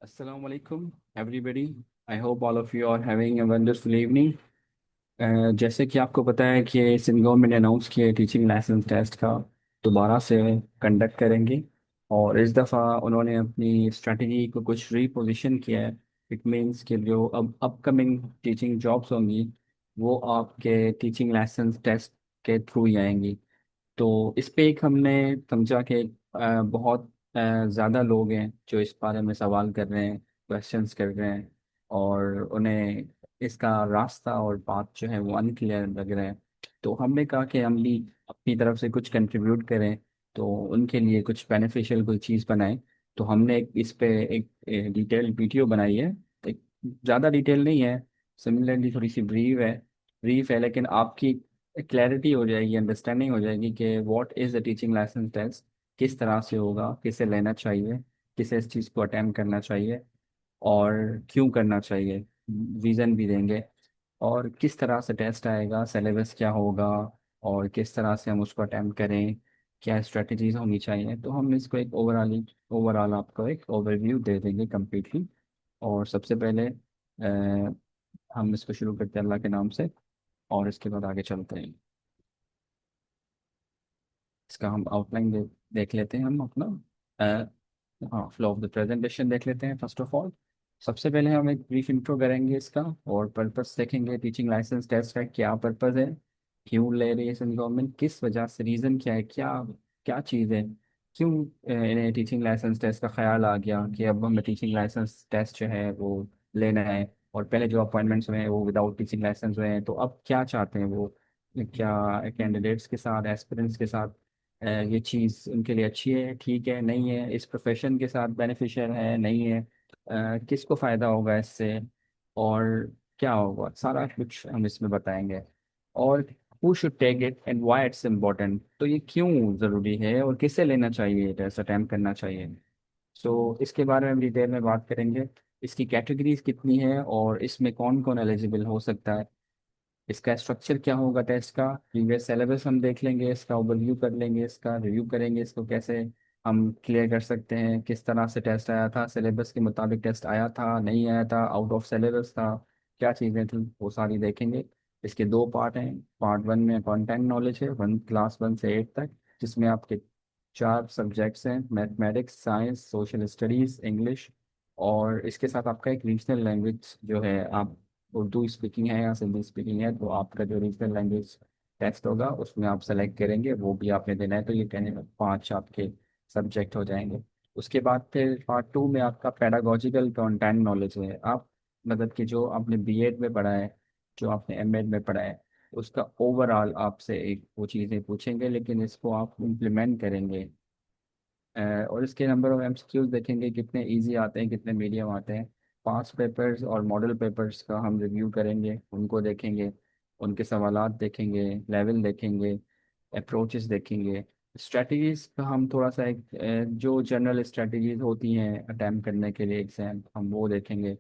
Assalamu alaikum, everybody. I hope all of you are having a wonderful evening. जैसे कि आपको पता है कि सिंध गवर्नमेंट ने अनाउंस किया है टीचिंग लाइसेंस टेस्ट का दोबारा से कंडक्ट करेंगे। और इस दफ़ा उन्होंने अपनी स्ट्रेटजी को कुछ रीपोजिशन किया है। इट मीन्स कि जो अब अपकमिंग टीचिंग जॉब्स होंगी वो आपके टीचिंग लाइसेंस टेस्ट के थ्रू ही आएंगी। तो इस पे एक हमने समझा कि बहुत ज़्यादा लोग हैं जो इस बारे में सवाल कर रहे हैं, क्वेश्चंस कर रहे हैं, और उन्हें इसका रास्ता और बात जो है वो अनक्लियर लग रहा है। तो हमने कहा कि हम भी अपनी तरफ से कुछ कंट्रीब्यूट करें, तो उनके लिए कुछ बेनिफिशियल कोई चीज़ बनाएं। तो हमने इस पे एक डिटेल्ड वीडियो बनाई है। एक ज़्यादा डिटेल नहीं है, सिमिलरली थोड़ी सी ब्रीफ है, लेकिन आपकी क्लैरिटी हो जाएगी, अंडरस्टैंडिंग हो जाएगी कि what is the teaching license test, किस तरह से होगा, किसे लेना चाहिए, किसे इस चीज़ को अटेम्प्ट करना चाहिए, और क्यों करना चाहिए, रीज़न भी देंगे। और किस तरह से टेस्ट आएगा, सिलेबस क्या होगा, और किस तरह से हम उसको अटेम्प्ट करें, क्या स्ट्रेटजीज होनी चाहिए। तो हम इसको एक ओवरऑल आपको एक ओवरव्यू दे देंगे कम्प्लीटली। और सबसे पहले हम इसको शुरू करते हैं अल्लाह के नाम से, और इसके बाद आगे चलते हैं। इसका हम आउटलाइन देख लेते हैं हम अपना। हाँ, फ्लो ऑफ द प्रेजेंटेशन देख लेते हैं फर्स्ट ऑफ ऑल। सबसे पहले हम एक ब्रीफ इंट्रो करेंगे इसका, और पर्पस देखेंगे टीचिंग लाइसेंस टेस्ट का क्या पर्पस है, क्यों ले रही है सेंट्रल गवर्नमेंट, किस वजह से, रीज़न क्या है, क्या क्या चीज़ है, क्यों इन्हें टीचिंग लाइसेंस टेस्ट का ख्याल आ गया कि अब हमें टीचिंग लाइसेंस टेस्ट जो है वो लेना है। और पहले जो अपॉइंटमेंट्स हुए हैं वो विदाउट टीचिंग लाइसेंस हुए हैं, तो अब क्या चाहते हैं वो, क्या कैंडिडेट्स के साथ, एस्पिरेंट्स के साथ ये चीज़ उनके लिए अच्छी है, ठीक है, नहीं है, इस प्रोफेशन के साथ बेनिफिशियल है, नहीं है, किसको फ़ायदा होगा इससे, और क्या होगा, सारा कुछ हम इसमें बताएंगे। और who should take it and why it's important, तो ये क्यों ज़रूरी है और किसे लेना चाहिए, टेस्ट अटैम्प्ट करना चाहिए। सो इसके बारे में हम डिटेल में बात करेंगे। इसकी कैटेगरीज कितनी है और इसमें कौन कौन एलिजिबल हो सकता है, इसका स्ट्रक्चर क्या होगा, टेस्ट का प्रीवियस सिलेबस हम देख लेंगे, इसका ओवरव्यू कर लेंगे, इसका रिव्यू करेंगे, इसको कैसे हम क्लियर कर सकते हैं, किस तरह से टेस्ट आया था, सिलेबस के मुताबिक टेस्ट आया था, नहीं आया था, आउट ऑफ सिलेबस था, क्या चीज़ें थी, वो सारी देखेंगे। इसके दो पार्ट हैं। पार्ट वन में कंटेंट नॉलेज है, क्लास 1 से 8 तक, जिसमें आपके 4 सब्जेक्ट्स हैं, mathematics, science, social studies, English. और इसके साथ आपका एक रीजनल लैंग्वेज जो है, आप उर्दू स्पीकिंग है या सिंधी स्पीकिंग है, तो आपका जो रीजनल लैंग्वेज टेस्ट होगा उसमें आप सेलेक्ट करेंगे, वो भी आपने देना है। तो ये कहने में 5 आपके सब्जेक्ट हो जाएंगे। उसके बाद फिर पार्ट 2 में आपका पेडागोजिकल कंटेंट नॉलेज है। आप मतलब कि जो आपने बीएड में पढ़ा है, जो आपने एमएड में पढ़ा है, उसका ओवरऑल आपसे एक वो चीज़ें पूछेंगे, लेकिन इसको आप इम्प्लीमेंट करेंगे। और इसके नंबर ऑफ एमसीक्यूज देखेंगे, कितने इजी आते हैं, कितने मीडियम आते हैं। पास पेपर्स और मॉडल पेपर्स का हम रिव्यू करेंगे, उनको देखेंगे, उनके सवालात देखेंगे, लेवल देखेंगे, अप्रोचेस देखेंगे। स्ट्रेटजीज का हम थोड़ा सा एक जो जनरल स्ट्रेटजीज होती हैं अटैम्प्ट करने के लिए एग्जाम, हम वो देखेंगे।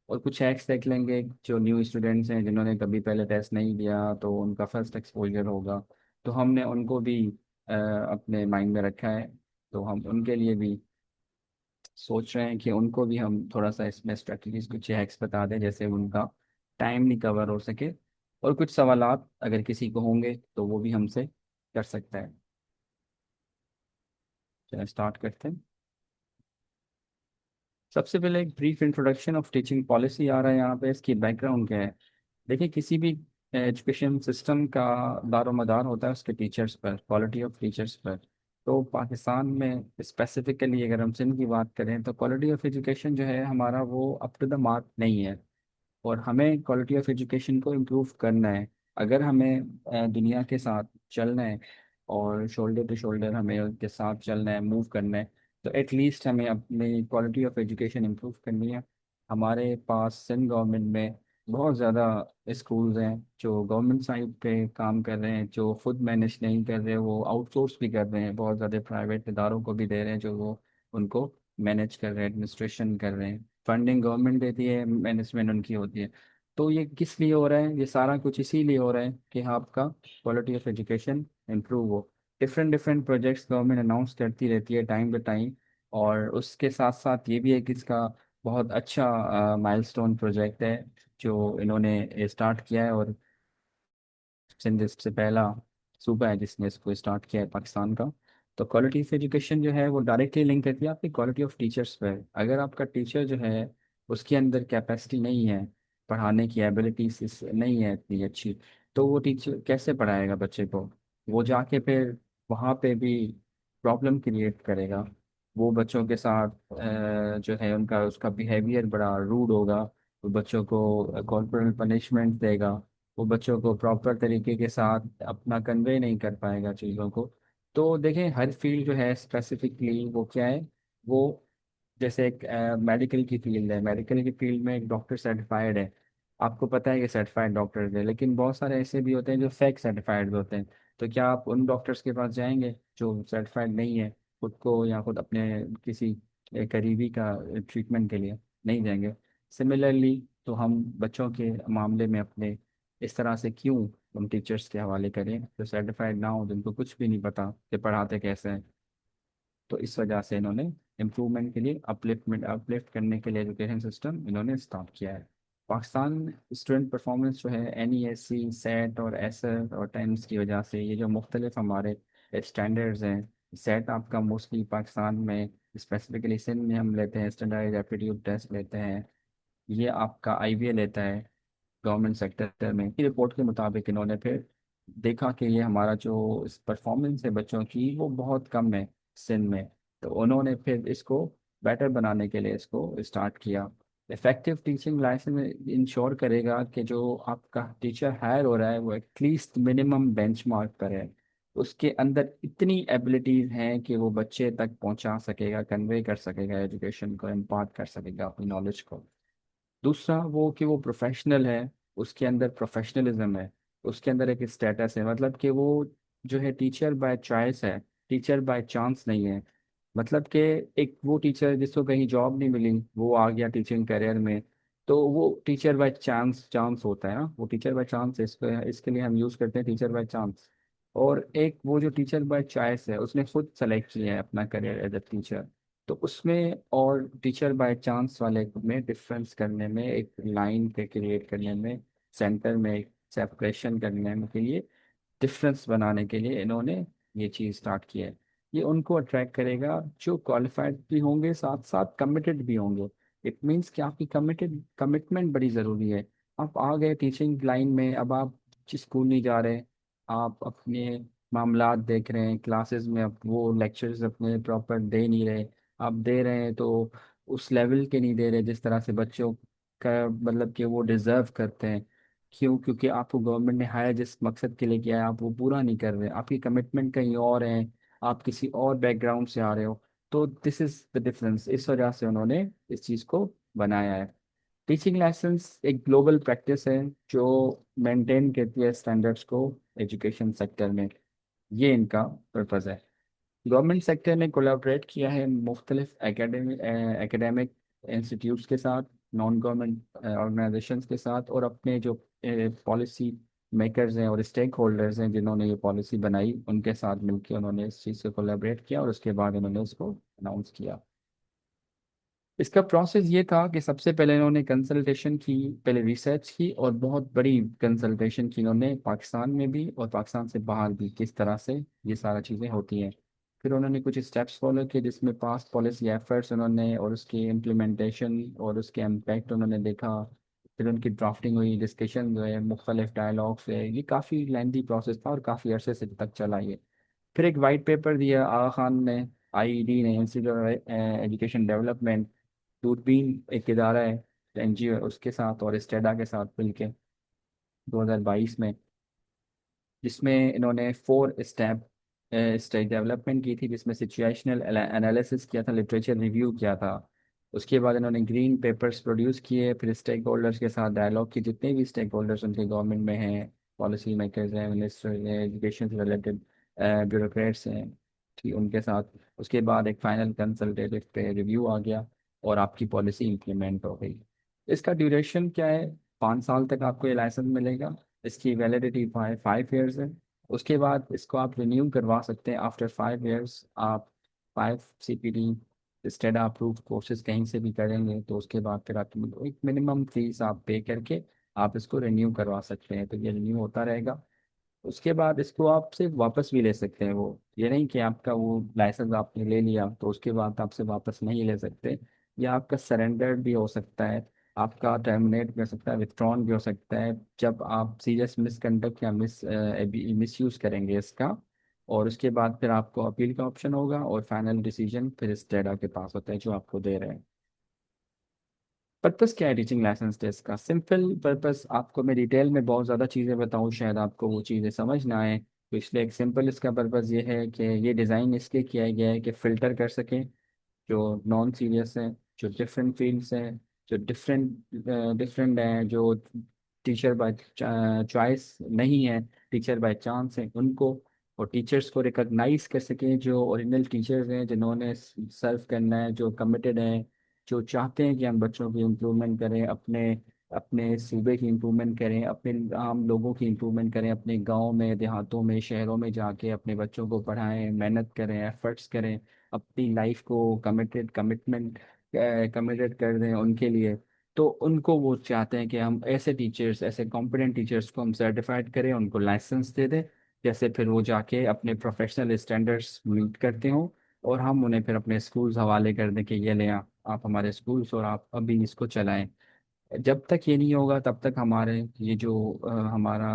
और कुछ हैक्स देख लेंगे, जो न्यू स्टूडेंट्स हैं जिन्होंने कभी पहले टेस्ट नहीं दिया, तो उनका फर्स्ट एक्सपोजर होगा, तो हमने उनको भी अपने माइंड में रखा है। तो हम उनके लिए भी सोच रहे हैं कि उनको भी हम थोड़ा सा इसमें स्ट्रेटजीज, कुछ हैक्स बता दें, जैसे उनका टाइम नहीं कवर हो सके। और कुछ सवालात अगर किसी को होंगे तो वो भी हमसे कर सकता है। चलिए स्टार्ट करते हैं। सबसे पहले एक brief introduction of teaching policy आ रहा है यहाँ पे, इसकी बैकग्राउंड क्या है। देखिए, किसी भी एजुकेशन सिस्टम का दारोमदार होता है उसके टीचर्स पर, क्वालिटी ऑफ टीचर्स पर। तो पाकिस्तान में स्पेसिफिकली अगर हम सिंध की बात करें, तो क्वालिटी ऑफ एजुकेशन जो है हमारा वो अप टू द मार्क नहीं है। और हमें क्वालिटी ऑफ एजुकेशन को इम्प्रूव करना है। अगर हमें दुनिया के साथ चलना है और शोल्डर टू शोल्डर हमें उनके साथ चलना है, मूव करना है, तो एटलीस्ट हमें अपनी क्वालिटी ऑफ एजुकेशन इम्प्रूव करनी है। हमारे पास सिंध गवर्नमेंट में बहुत ज़्यादा स्कूल्स हैं जो गवर्नमेंट साइड पे काम कर रहे हैं, जो खुद मैनेज नहीं कर रहे, वो आउटसोर्स भी कर रहे हैं, बहुत ज़्यादा प्राइवेट इदारों को भी दे रहे हैं जो वो उनको मैनेज कर रहे हैं, एडमिनिस्ट्रेशन कर रहे हैं। फंडिंग गवर्नमेंट देती है, मैनेजमेंट उनकी होती है। तो ये किस लिए हो रहा है, ये सारा कुछ इसीलिए हो रहा है कि आपका क्वालिटी ऑफ एजुकेशन इम्प्रूव हो। Different different projects government announce करती रहती है टाइम टू टाइम। और उसके साथ साथ ये भी है कि इसका बहुत अच्छा माइलस्टोन प्रोजेक्ट है जो इन्होंने स्टार्ट किया है। और सिंध इससे पहला सूबा है जिसने इसको स्टार्ट किया है पाकिस्तान का। तो क्वालिटी ऑफ एजुकेशन जो है वो डायरेक्टली लिंक करती है आपकी क्वालिटी ऑफ टीचर्स पर। अगर आपका टीचर जो है उसके अंदर कैपेसिटी नहीं है, पढ़ाने की एबिलिटीज नहीं है इतनी अच्छी, तो वो टीचर कैसे पढ़ाएगा बच्चे को? वो जाके फिर वहाँ पे भी प्रॉब्लम क्रिएट करेगा। वो बच्चों के साथ जो है उनका उसका बिहेवियर बड़ा रूड होगा। वो बच्चों को कॉर्पोरल पनिशमेंट देगा। वो बच्चों को प्रॉपर तरीके के साथ अपना कन्वे नहीं कर पाएगा चीज़ों को। तो देखें, हर फील्ड जो है स्पेसिफिकली वो क्या है, वो जैसे एक मेडिकल की फील्ड है, मेडिकल की फील्ड में एक डॉक्टर सर्टिफाइड है। आपको पता है कि सर्टिफाइड डॉक्टर है, लेकिन बहुत सारे ऐसे भी होते हैं जो फेक सर्टिफाइड होते हैं। तो क्या आप उन डॉक्टर्स के पास जाएंगे जो सर्टिफाइड नहीं है, खुद को या खुद अपने किसी करीबी का ट्रीटमेंट के लिए? नहीं जाएंगे। सिमिलरली तो हम बच्चों के मामले में अपने इस तरह से क्यों हम टीचर्स के हवाले करें जो सर्टिफाइड ना हो, जिनको कुछ भी नहीं पता कि पढ़ाते कैसे हैं? तो इस वजह से इन्होंने इम्प्रूवमेंट के लिए, अपलिफ्ट करने के लिए एजुकेशन सिस्टम इन्होंने स्टार्ट किया है। पाकिस्तान स्टूडेंट परफॉर्मेंस जो है NESC, सेट और एसर और टाइम्स की वजह से, ये जो मुख्तलिफ हमारे स्टैंडर्ड्स हैं, सेट आपका मोस्टली पाकिस्तान में, स्पेसिफिकली सिंध में हम लेते हैं स्टैंडर्ड एप्टीट्यूड टेस्ट लेते हैं। ये आपका IBA लेता है गवर्नमेंट सेक्टर में। की रिपोर्ट के मुताबिक इन्होंने फिर देखा कि ये हमारा जो परफॉर्मेंस है बच्चों की वो बहुत कम है सिंध में। तो उन्होंने फिर इसको बेटर बनाने के लिए इसको स्टार्ट किया। इफेक्टिव टीचिंग लाइसेंस इंश्योर करेगा कि जो आपका टीचर हायर हो रहा है वो एटलीस्ट मिनिमम बेंचमार्क पर है, उसके अंदर इतनी एबिलिटीज हैं कि वो बच्चे तक पहुंचा सकेगा, कन्वे कर सकेगा एजुकेशन को, इम्पार्ट कर सकेगा अपनी नॉलेज को। दूसरा वो कि वो प्रोफेशनल है, उसके अंदर प्रोफेशनलिज्म है, उसके अंदर एक स्टेटस है। मतलब कि वो जो है टीचर बाय चॉइस है, टीचर बाय चांस नहीं है। मतलब कि एक वो टीचर जिसको कहीं जॉब नहीं मिली वो आ गया टीचिंग करियर में, तो वो टीचर बाय चांस चांस होता है ना, वो टीचर बाय चांस है। इसके लिए हम यूज़ करते हैं टीचर बाय चांस। और एक वो जो टीचर बाय चॉइस है, उसने खुद सेलेक्ट किया है अपना करियर एज ए टीचर। तो उसमें और टीचर बाय चांस वाले में डिफरेंस करने में, एक लाइन के क्रिएट करने में, सेंटर में एक सेपरेशन करने में के लिए, डिफरेंस बनाने के लिए इन्होंने ये चीज़ स्टार्ट की है। ये उनको अट्रैक्ट करेगा जो क्वालिफाइड भी होंगे, साथ साथ कमिटेड भी होंगे। इट मीन्स कि आपकी कमिटमेंट बड़ी ज़रूरी है। आप आ गए टीचिंग लाइन में, अब आप स्कूल नहीं जा रहे, आप अपने मामलात देख रहे हैं क्लासेस में, अब वो लेक्चर्स अपने प्रॉपर दे नहीं रहे। आप दे रहे हैं तो उस लेवल के नहीं दे रहे जिस तरह से बच्चों का मतलब कि वो डिज़र्व करते हैं। क्यों? क्योंकि आपको गवर्नमेंट ने हायर जिस मकसद के लिए किया है आप वो पूरा नहीं कर रहे, आपकी कमिटमेंट कहीं और है, आप किसी और बैकग्राउंड से आ रहे हो। तो दिस इज द डिफरेंस। इस वजह से उन्होंने इस चीज़ को बनाया है। टीचिंग लाइसेंस एक ग्लोबल प्रैक्टिस है जो मेंटेन करती है स्टैंडर्ड्स को एजुकेशन सेक्टर में। ये इनका पर्पज़ है। गवर्नमेंट सेक्टर ने कोलैबोरेट किया है मुख्तलिफ एकेडमिक इंस्टीट्यूट्स के साथ, नॉन गवर्नमेंट ऑर्गेनाइजेशंस के साथ, और अपने जो पॉलिसी मेकर्स हैं और स्टेक होल्डर्स हैं जिन्होंने ये पॉलिसी बनाई उनके साथ मिलकर उन्होंने इस चीज़ से कोलैबोरेट किया और उसके बाद उन्होंने उसको अनाउंस किया। इसका प्रोसेस ये था कि सबसे पहले इन्होंने कंसल्टेशन की, पहले रिसर्च की, और बहुत बड़ी कंसल्टेशन की इन्होंने पाकिस्तान में भी और पाकिस्तान से बाहर भी, किस तरह से ये सारा चीज़ें होती हैं। फिर उन्होंने कुछ स्टेप्स फॉलो किए जिसमें पास्ट पॉलिसी एफर्ट्स उन्होंने और उसकी इम्प्लीमेंटेशन और उसके इम्पैक्ट उन्होंने देखा। फिर उनकी ड्राफ्टिंग हुई, डिस्कशन हुए, मुख्तलिफ डायलॉग्स हुए। ये काफ़ी लेंथी प्रोसेस था और काफ़ी अरसे से तक चला ये। फिर एक वाइट पेपर दिया आगा खान ने, IED ने, इंस्टीट्यूट ऑफ एजुकेशन डेवलपमेंट, दूरबीन एक इदारा है, NGO, उसके साथ और स्टेडा के साथ मिलके 2022 में, जिसमें इन्होंने 4 स्टेप स्टेज डेवलपमेंट की थी, जिसमें सिचुएशनल एनालिसिस किया था, लिटरेचर रिव्यू किया था। उसके बाद इन्होंने ग्रीन पेपर्स प्रोड्यूस किए, फिर स्टेक होल्डर्स के साथ डायलॉग की, जितने भी स्टेक होल्डर्स उनके गवर्नमेंट में हैं, पॉलिसी मेकर्स हैं, मिनिस्टर हैं, एजुकेशन से रिलेटेड ब्यूरोक्रेट्स हैं, ठीक, उनके साथ। उसके बाद एक फाइनल कंसल्टेटिव पे रिव्यू आ गया और आपकी पॉलिसी इंप्लीमेंट हो गई। इसका ड्यूरेशन क्या है? 5 साल तक आपको ये लाइसेंस मिलेगा। इसकी वैलिडिटी 5 5 ईयर्स है। उसके बाद इसको आप रिन्यू करवा सकते हैं। आफ्टर 5 ईयर्स आप 5 CPD स्टेडा अप्रूव्ड कोर्सेज कहीं से भी करेंगे तो उसके बाद फिर आपकी एक मिनिमम फीस आप पे करके आप इसको रिन्यू करवा सकते हैं, तो ये रिन्यू होता रहेगा। उसके बाद इसको आप सिर्फ वापस भी ले सकते हैं, वो ये नहीं कि आपका वो लाइसेंस आपने ले लिया तो उसके बाद आपसे वापस नहीं ले सकते। या आपका सरेंडर भी हो सकता है, आपका टर्मिनेट भी हो सकता है, विथड्रॉन भी हो सकता है जब आप सीरियस मिसकंडक्ट या मिस यूज़ करेंगे इसका। और उसके बाद फिर आपको अपील का ऑप्शन होगा और फाइनल डिसीजन फिर स्टेडा के पास होता है जो आपको दे रहे हैं। पर्पस क्या है टीचिंग लाइसेंस टेस्ट का? सिंपल पर्पस, आपको मैं डिटेल में बहुत ज़्यादा चीज़ें बताऊँ शायद आपको वो चीज़ें समझ ना आए, तो इसलिए एक सिंपल इसका पर्पस ये है कि ये डिज़ाइन इसलिए किया गया है कि फ़िल्टर कर सकें जो नॉन सीरियस हैं, जो डिफरेंट फील्ड्स हैं, जो डिफरेंट डिफरेंट हैं, जो टीचर बाय चॉइस नहीं है, टीचर बाय चांस है उनको, और टीचर्स को रिकॉग्नाइज कर सकें जो ओरिजिनल टीचर्स हैं जिन्होंने सर्व करना है, जो कमिटेड हैं, जो चाहते हैं कि हम बच्चों की इम्प्रूवमेंट करें, अपने अपने सूबे की इम्प्रूवमेंट करें, अपने आम लोगों की इम्प्रूवमेंट करें, अपने गांव में, देहातों में, शहरों में जाके अपने बच्चों को पढ़ाएं, मेहनत करें, एफर्ट्स करें, अपनी लाइफ को कमिटेड कर दें उनके लिए। तो उनको वो चाहते हैं कि हम ऐसे टीचर्स, ऐसे कॉम्पिटेंट टीचर्स को हम सर्टिफाइड करें, उनको लाइसेंस दे दें, जैसे फिर वो जाके अपने प्रोफेशनल स्टैंडर्ड्स मीट करते हों, और हम उन्हें फिर अपने स्कूल्स हवाले कर दें कि ये लें आप हमारे स्कूल्स और आप अभी इसको चलाएं। जब तक ये नहीं होगा तब तक हमारे ये जो हमारा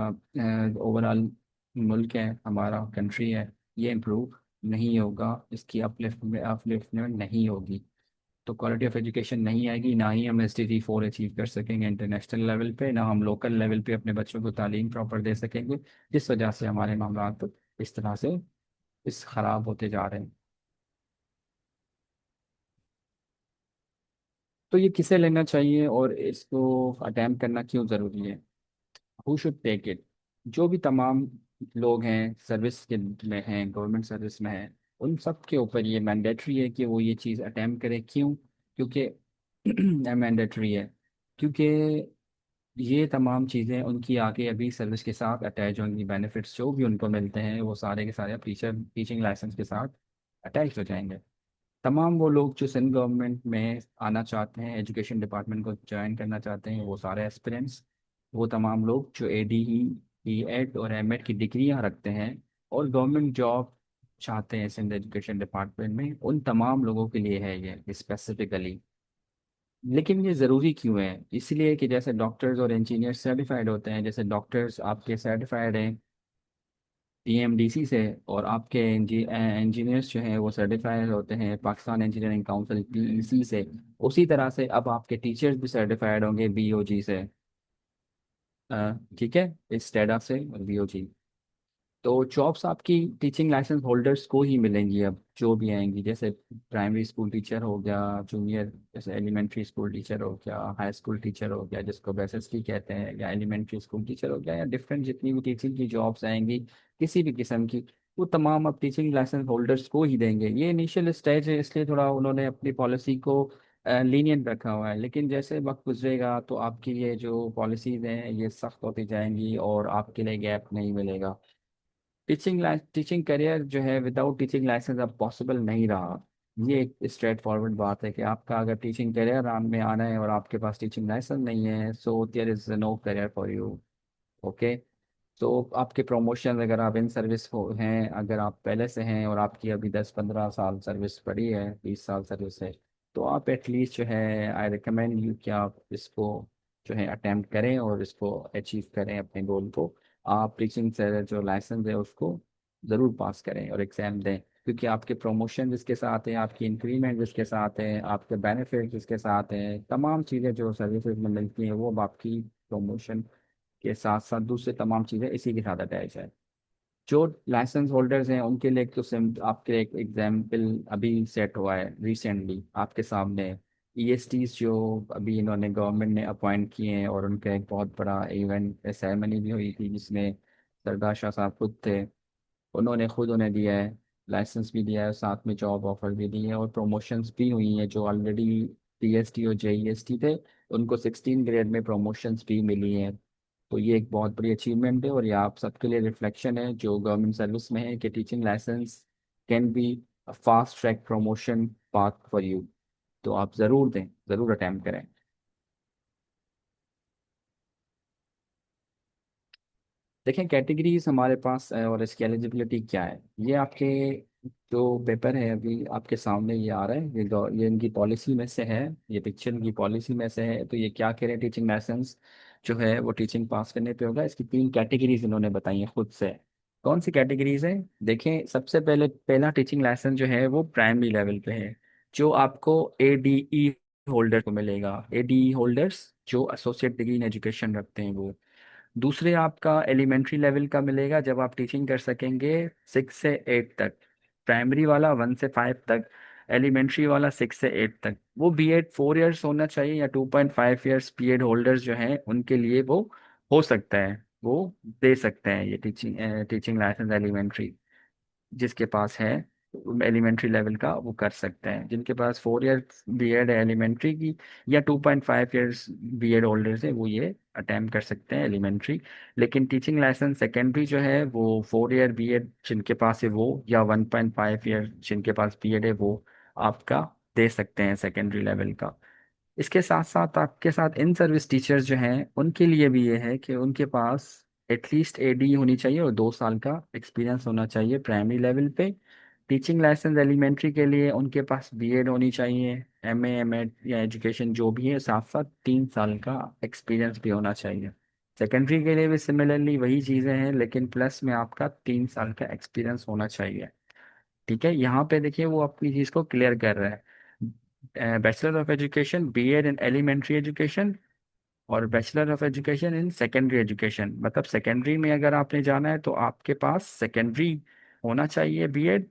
ओवरऑल मुल्क है, हमारा कंट्री है, ये इम्प्रूव नहीं होगा, इसकी अपलिफ्टमेंट नहीं होगी। तो क्वालिटी ऑफ एजुकेशन नहीं आएगी, ना ही हम SDG 4 अचीव कर सकेंगे इंटरनेशनल लेवल पे, ना हम लोकल लेवल पे अपने बच्चों को तालीम प्रॉपर दे सकेंगे, जिस वजह से हमारे मामला इस तरह से इस खराब होते जा रहे हैं। तो ये किसे लेना चाहिए और इसको अटेम्प्ट करना क्यों ज़रूरी है? Who should take it? जो भी तमाम लोग हैं सर्विस के में हैं, गवर्नमेंट सर्विस में हैं, उन सब के ऊपर ये मैंडेटरी है कि वो ये चीज़ अटेम्प्ट करें। क्यों? क्योंकि मैंडेटरी है, क्योंकि ये तमाम चीज़ें उनकी आगे अभी सर्विस के साथ अटैच होंगी, बेनिफिट्स जो भी उनको मिलते हैं वो सारे के सारे टीचिंग लाइसेंस के साथ अटैच हो जाएंगे। तमाम वो लोग जो सिंध गवर्नमेंट में आना चाहते हैं, एजुकेशन डिपार्टमेंट को ज्वाइन करना चाहते हैं, वो सारे एस्पिरेंट्स, वो तमाम लोग जो AD, ED और M.Ed की डिग्रियां रखते हैं और गवर्नमेंट जॉब चाहते हैं सिंध एजुकेशन डिपार्टमेंट में, उन तमाम लोगों के लिए है ये स्पेसिफिकली। लेकिन ये ज़रूरी क्यों है? इसलिए कि जैसे डॉक्टर्स और इंजीनियर्स सर्टिफाइड होते हैं, जैसे डॉक्टर्स आपके सर्टिफाइड हैं PMDC से, और आपके इंजीनियर्स जो हैं वो सर्टिफाइड होते हैं पाकिस्तान इंजीनियरिंग काउंसिल PEC से, उसी तरह से अब आपके टीचर्स भी सर्टिफाइड होंगे BOG से। ठीक है, इस स्टेडा से और BOG। तो जॉब्स आपकी टीचिंग लाइसेंस होल्डर्स को ही मिलेंगी अब जो भी आएंगी, जैसे प्राइमरी स्कूल टीचर हो गया, जूनियर जैसे एलिमेंट्री स्कूल टीचर हो गया, हाई स्कूल टीचर हो गया जिसको BSST कहते हैं, या एलिमेंट्री स्कूल टीचर हो गया, या डिफरेंट जितनी भी टीचिंग की जॉब्स आएंगी किसी भी किस्म की, वो तमाम अब टीचिंग लाइसेंस होल्डर्स को ही देंगे। ये इनिशियल स्टेज है इसलिए थोड़ा उन्होंने अपनी पॉलिसी को लीनियंट रखा हुआ है, लेकिन जैसे वक्त गुजरेगा तो आपकी ये जो पॉलिसीज हैं ये सख्त होती जाएंगी और आपके लिए गैप नहीं मिलेगा। टीचिंग करियर जो है विदाउट टीचिंग लाइसेंस अब पॉसिबल नहीं रहा। ये एक स्ट्रेट फॉरवर्ड बात है कि आपका अगर टीचिंग करियर में आना है और आपके पास टीचिंग लाइसेंस नहीं है, so there is no career for you. Okay. तो आपके प्रमोशन, अगर आप इन सर्विस हो हैं, अगर आप पहले से हैं और आपकी अभी 10-15 साल सर्विस पड़ी है, 20 साल सर्विस है, तो आप एटलीस्ट जो है आई रिकमेंड यू कि आप इसको जो है अटेम्प्ट करें और इसको अचीव करें अपने गोल को। आप टीचिंग से जो लाइसेंस है उसको ज़रूर पास करें और एग्ज़ाम दें, क्योंकि आपके प्रमोशन जिसके साथ हैं, आपकी इंक्रीमेंट जिसके साथ हैं, आपके बेनिफिट जिसके साथ हैं, तमाम चीज़ें जो सर्विसेज में मिलती हैं वो अब आपकी प्रमोशन के साथ साथ दूसरे तमाम चीज़ें इसी के साथ अटैच है। जो लाइसेंस होल्डर्स हैं उनके लिए एक तो आपके एक एग्जाम्पल अभी सेट हुआ है रिसेंटली आपके सामने। ESTs जो अभी इन्होंने गवर्नमेंट ने अपॉइंट किए हैं, और उनका एक बहुत बड़ा इवेंट सेरेमनी भी हुई थी जिसमें सरदार शाह साहब खुद थे, उन्होंने खुद उन्हें दिया है, लाइसेंस भी दिया है, साथ में जॉब ऑफर भी दी है और प्रमोशंस भी हुई हैं। जो ऑलरेडी TST और JEST थे उनको 16 ग्रेड में प्रमोशंस भी मिली हैं। तो ये एक बहुत बड़ी अचीवमेंट है और ये आप सबके लिए रिफ्लेक्शन है जो गवर्नमेंट सर्विस में है कि teaching license can be fast track promotion path for you. तो आप ज़रूर दें, ज़रूर अटैम्प्ट करें। देखें कैटेगरीज हमारे पास और इसकी एलिजिबिलिटी क्या है, ये आपके जो पेपर है अभी आपके सामने ये आ रहा है, ये इनकी पॉलिसी में से है, ये पिक्चर इनकी पॉलिसी में से है। तो ये क्या कह रहे हैं, टीचिंग लाइसेंस जो है वो टीचिंग पास करने पे होगा। इसकी 3 कैटेगरीज इन्होंने बताई हैं खुद से। कौन सी कैटेगरीज है? देखें सबसे पहले पहला टीचिंग लाइसेंस जो है वो प्राइमरी लेवल पे है, जो आपको एडीई होल्डर को मिलेगा। एडीई होल्डर्स जो एसोसिएट डिग्री इन एजुकेशन रखते हैं वो। दूसरे आपका एलिमेंट्री लेवल का मिलेगा, जब आप टीचिंग कर सकेंगे 6 से 8 तक। प्राइमरी वाला 1 से 5 तक, एलिमेंट्री वाला 6 से 8 तक। वो बीएड 4 इयर्स होना चाहिए, या 2.5 इयर्स बीएड होल्डर्स जो हैं उनके लिए वो हो सकता है, वो दे सकते हैं ये टीचिंग लाइसेंस एलिमेंट्री। जिसके पास है एलिमेंट्री लेवल का वो कर सकते हैं। जिनके पास 4 इयर्स बीएड है एलिमेंट्री की, या 2.5 इयर्स बीएड होल्डर्स है, वो ये अटेम्प्ट कर सकते हैं एलिमेंट्री। लेकिन टीचिंग लाइसेंस सेकेंडरी जो है वो 4 ईयर बीएड जिनके पास है वो, या 1.5 ईयर जिनके पास बीएड है वो आपका दे सकते हैं सेकेंडरी लेवल का। इसके साथ साथ आपके साथ इन सर्विस टीचर्स जो हैं उनके लिए भी ये है कि उनके पास एटलीस्ट एडी होनी चाहिए और 2 साल का एक्सपीरियंस होना चाहिए प्राइमरी लेवल पे। टीचिंग लाइसेंस एलिमेंट्री के लिए उनके पास बीएड होनी चाहिए, एमए एमएड या एजुकेशन जो भी है, साथ साथ 3 साल का एक्सपीरियंस भी होना चाहिए। सेकेंडरी के लिए भी सिमिलरली वही चीज़ें हैं, लेकिन प्लस में आपका 3 साल का एक्सपीरियंस होना चाहिए। ठीक है, यहाँ पे देखिए वो अपनी चीज़ को क्लियर कर रहा है। Bachelor of education BEd in elementary education, और bachelor of education in secondary education. मतलब सेकेंडरी में अगर आपने जाना है तो आपके पास सेकेंडरी होना चाहिए बीएड,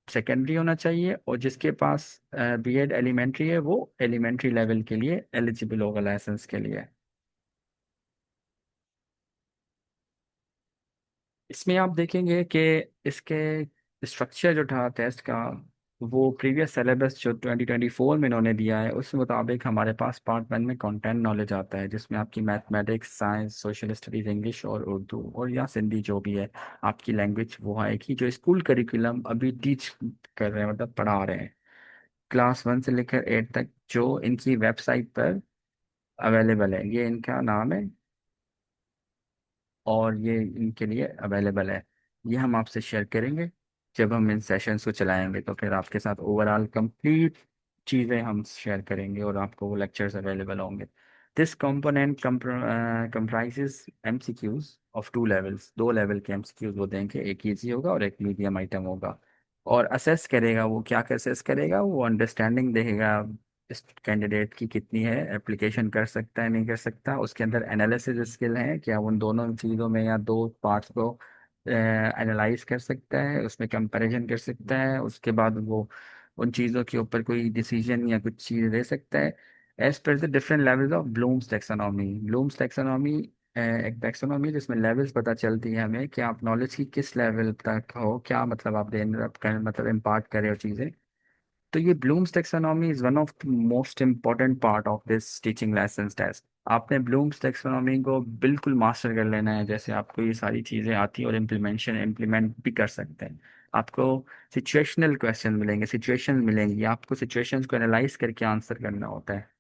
सेकेंडरी होना चाहिए। और जिसके पास बीएड एलिमेंट्री है वो एलिमेंट्री लेवल के लिए एलिजिबल होगा लाइसेंस के लिए। इसमें आप देखेंगे कि इसके स्ट्रक्चर जो था टेस्ट का, वो प्रीवियस सिलेबस जो 2024 में इन्होंने दिया है उस मुताबिक हमारे पास पार्ट 1 में कंटेंट नॉलेज आता है, जिसमें आपकी mathematics, science, social studies, English और उर्दू और या सिंधी जो भी है आपकी लैंग्वेज वो आएगी, जो स्कूल करिकुलम अभी टीच कर रहे हैं, मतलब पढ़ा रहे हैं क्लास 1 से लेकर 8 तक, जो इनकी वेबसाइट पर अवेलेबल है। ये इनका नाम है और ये इनके लिए अवेलेबल है। ये हम आपसे शेयर करेंगे जब हम इन सेशंस को चलाएंगे, तो फिर आपके साथ ओवरऑल कंप्लीट चीज़ें हम शेयर करेंगे और आपको वो लेक्चर्स अवेलेबल होंगे। This component comprises MCQs of 2 levels. 2 level के MCQs वो देंगे, एक इजी होगा और एक मीडियम आइटम होगा। और असेस करेगा वो, क्या असेस करेगा वो, अंडरस्टैंडिंग देखेगा इस कैंडिडेट की कितनी है, एप्लीकेशन कर सकता है नहीं कर सकता, उसके अंदर एनालिसिस स्किल है, क्या उन दोनों चीज़ों में या दो पार्ट्स को एनालाइज कर सकता है, उसमें कंपैरिजन कर सकता है, उसके बाद वो उन चीज़ों के ऊपर कोई डिसीजन या कुछ चीज़ दे सकता है। As per the different levels of Bloom's taxonomy. Bloom's taxonomy एक टैक्सोनॉमी है जिसमें लेवल्स पता चलती है हमें कि आप नॉलेज की किस लेवल तक हो, क्या मतलब आप मतलब इम्पार्ट कर रहे हो चीज़ें। तो ये Bloom's taxonomy is one of the most important part of this teaching license test. आपने ब्लूम्स टेक्सोनॉमी को बिल्कुल मास्टर कर लेना है, जैसे आपको ये सारी चीज़ें आती हैं और इम्प्लीमेंट भी कर सकते हैं। आपको सिचुएशनल क्वेश्चन मिलेंगे, सिचुएशंस मिलेंगी, आपको सिचुएशंस को एनालाइज करके आंसर करना होता है।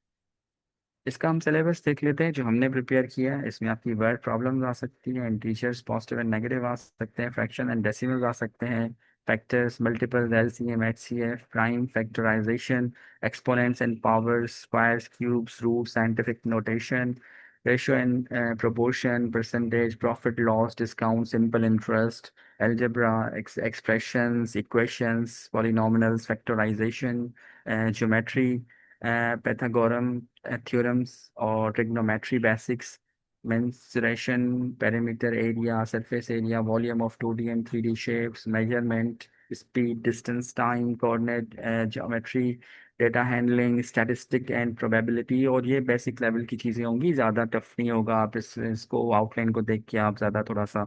इसका हम सिलेबस देख लेते हैं जो हमने प्रिपेयर किया है। इसमें आपकी वर्ड प्रॉब्लम्स आ सकती हैं, इंटीजर्स पॉजिटिव एंड नेगेटिव आ सकते हैं, फ्रैक्शन एंड डेसिमल्स आ सकते हैं, factors, multiples, LCM, HCF, prime factorisation, exponents and powers, squares, cubes, roots, scientific notation, ratio and proportion, percentage, profit loss, discount, simple interest, algebra, expressions, equations, polynomials, factorization, geometry, Pythagorean theorems or trigonometry basics, mensuration, perimeter area, surface area, volume of 2D and 3D shapes, measurement, speed, distance, time, coordinate, geometry, data handling, statistic and probability, और ये basic level की चीज़ें होंगी, ज़्यादा tough नहीं होगा। आप इसको आउटलाइन को देख के आप ज़्यादा थोड़ा सा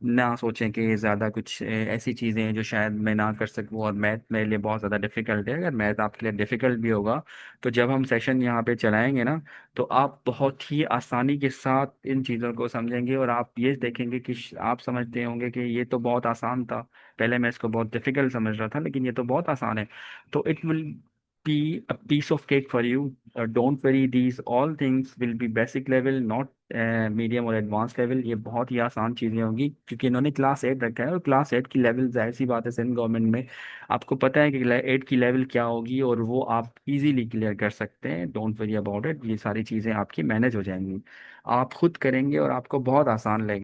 ना सोचें कि ज़्यादा कुछ ऐसी चीज़ें हैं जो शायद मैं ना कर सकूं, और मैथ मेरे लिए बहुत ज़्यादा डिफ़िकल्ट है। अगर मैथ आपके लिए डिफ़िकल्ट भी होगा तो जब हम सेशन यहाँ पे चलाएंगे ना, तो आप बहुत ही आसानी के साथ इन चीज़ों को समझेंगे, और आप ये देखेंगे कि आप समझते होंगे कि ये तो बहुत आसान था, पहले मैं इसको बहुत डिफिकल्ट समझ रहा था लेकिन ये तो बहुत आसान है। तो it will be a piece of cake for you. Don't worry, these all things will be basic level, not medium और एडवांस लेवल। ये बहुत ही आसान चीज़ें होंगी क्योंकि इन्होंने क्लास 8 रखा है, और क्लास 8 की लेवल जाहिर सी बात है सेंट्रल गवर्नमेंट में आपको पता है कि 8 की लेवल क्या होगी, और वो आप इजीली क्लियर कर सकते हैं। डोंट वरी अबाउट इट, ये सारी चीज़ें आपकी मैनेज हो जाएंगी, आप खुद करेंगे और आपको बहुत आसान लगेगा।